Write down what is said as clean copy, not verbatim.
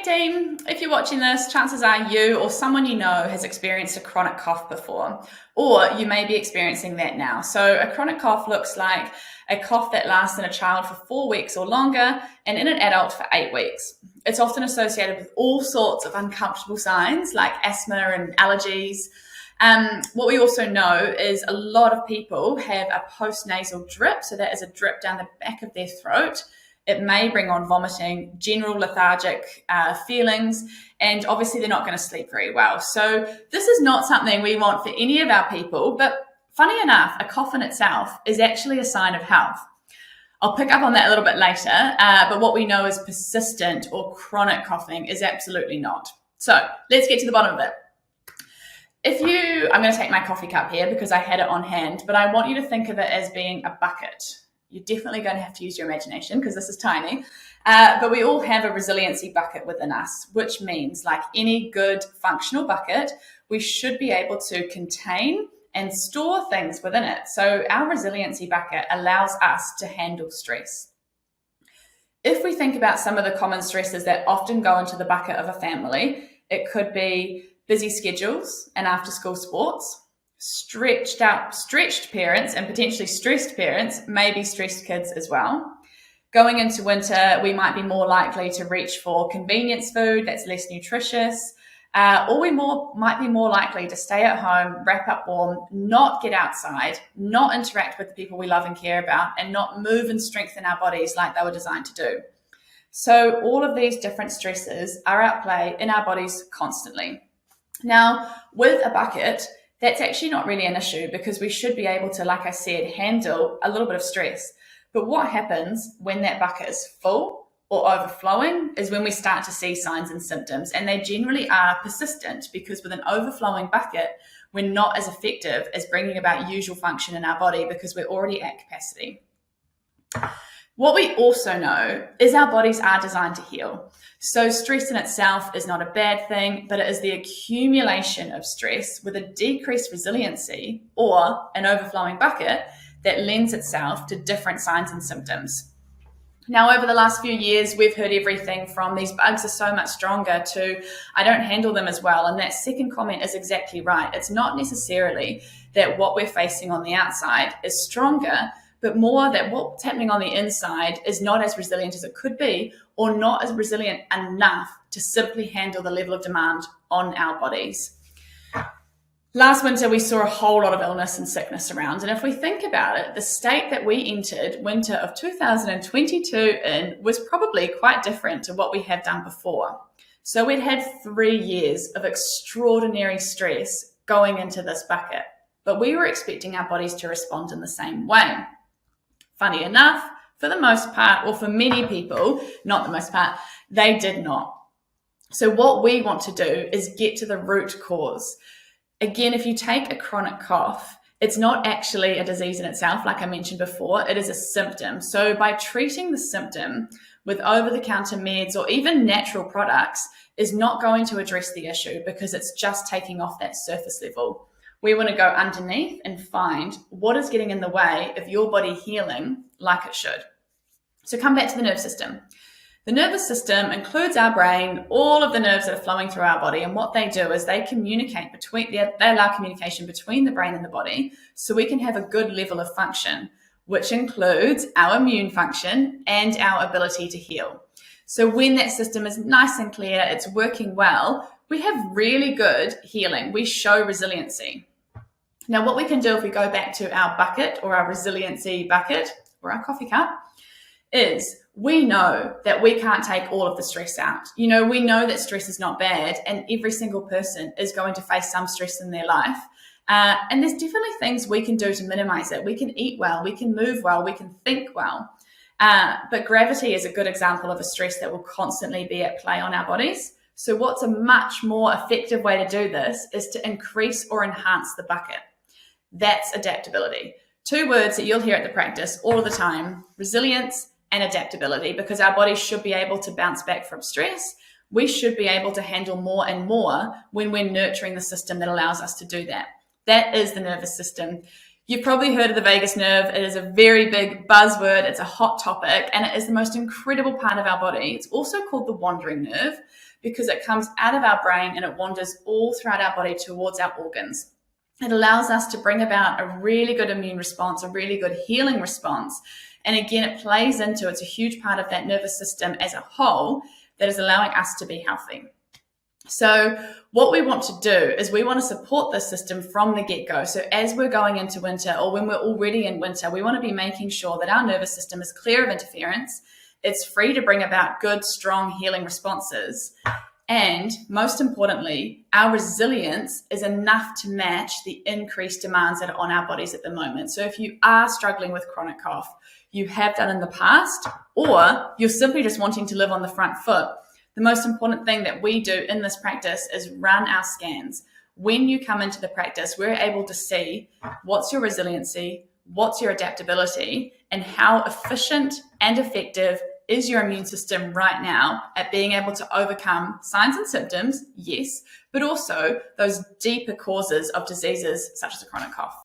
team, if you're watching this, chances are you or someone you know has experienced a chronic cough before, or you may be experiencing that now. So a chronic cough looks like a cough that lasts in a child for 4 weeks or longer and in an adult for 8 weeks. It's often associated with all sorts of uncomfortable signs like asthma and allergies. What we also know is a lot of people have a postnasal drip, so that is a drip down the back of their throat. It may bring on vomiting, general lethargic feelings, and obviously they're not going to sleep very well. So this is not something we want for any of our people, but funny enough, a cough in itself is actually a sign of health. I'll pick up on that a little bit later, but what we know is persistent or chronic coughing is absolutely not. So let's get to the bottom of it. I'm going to take my coffee cup here because I had it on hand, but I want you to think of it as being a bucket. You're definitely going to have to use your imagination because this is tiny, but we all have a resiliency bucket within us, which means like any good functional bucket, we should be able to contain and store things within it. So our resiliency bucket allows us to handle stress. If we think about some of the common stresses that often go into the bucket of a family, it could be busy schedules and after-school sports. Stretched parents and potentially stressed parents, maybe stressed kids as well. Going into winter, we might be more likely to reach for convenience food that's less nutritious, or we might be more likely to stay at home, wrap up warm, not get outside, not interact with the people we love and care about, and not move and strengthen our bodies like they were designed to do. So all of these different stresses are at play in our bodies constantly. Now, with a bucket, that's actually not really an issue because we should be able to, like I said, handle a little bit of stress. But what happens when that bucket is full or overflowing is when we start to see signs and symptoms, and they generally are persistent because with an overflowing bucket, we're not as effective as bringing about usual function in our body because we're already at capacity. What we also know is our bodies are designed to heal. So stress in itself is not a bad thing, but it is the accumulation of stress with a decreased resiliency or an overflowing bucket that lends itself to different signs and symptoms. Now, over the last few years, we've heard everything from these bugs are so much stronger to I don't handle them as well. And that second comment is exactly right. It's not necessarily that what we're facing on the outside is stronger, but more that what's happening on the inside is not as resilient as it could be or not as resilient enough to simply handle the level of demand on our bodies. Last winter, we saw a whole lot of illness and sickness around. And if we think about it, the state that we entered winter of 2022 in was probably quite different to what we have done before. So we'd had 3 years of extraordinary stress going into this bucket, but we were expecting our bodies to respond in the same way. Funny enough, for the most part, or for many people, not the most part, they did not. So what we want to do is get to the root cause. Again, if you take a chronic cough, it's not actually a disease in itself, like I mentioned before, it is a symptom. So by treating the symptom with over-the-counter meds or even natural products is not going to address the issue because it's just taking off that surface level. We want to go underneath and find what is getting in the way of your body healing like it should. So come back to the nervous system. The nervous system includes our brain, all of the nerves that are flowing through our body, and what they do is they allow communication between the brain and the body so we can have a good level of function, which includes our immune function and our ability to heal. So when that system is nice and clear, it's working well, we have really good healing. We show resiliency. Now, what we can do if we go back to our bucket or our resiliency bucket or our coffee cup is we know that we can't take all of the stress out. We know that stress is not bad and every single person is going to face some stress in their life. And there's definitely things we can do to minimize it. We can eat well, we can move well, we can think well. But gravity is a good example of a stress that will constantly be at play on our bodies. So what's a much more effective way to do this is to increase or enhance the bucket. That's adaptability. 2 words that you'll hear at the practice all the time, resilience and adaptability, because our bodies should be able to bounce back from stress. We should be able to handle more and more when we're nurturing the system that allows us to do that. That is the nervous system. You've probably heard of the vagus nerve. It is a very big buzzword. It's a hot topic, and it is the most incredible part of our body. It's also called the wandering nerve because it comes out of our brain and it wanders all throughout our body towards our organs. It allows us to bring about a really good immune response, a really good healing response. And again, it plays into, it's a huge part of that nervous system as a whole that is allowing us to be healthy. So what we want to do is we want to support this system from the get-go. So as we're going into winter, or when we're already in winter, we want to be making sure that our nervous system is clear of interference. It's free to bring about good, strong healing responses. And most importantly, our resilience is enough to match the increased demands that are on our bodies at the moment. So if you are struggling with chronic cough, you have done in the past, or you're simply just wanting to live on the front foot, the most important thing that we do in this practice is run our scans. When you come into the practice, we're able to see what's your resiliency, what's your adaptability, and how efficient and effective is your immune system right now at being able to overcome signs and symptoms, yes, but also those deeper causes of diseases such as a chronic cough.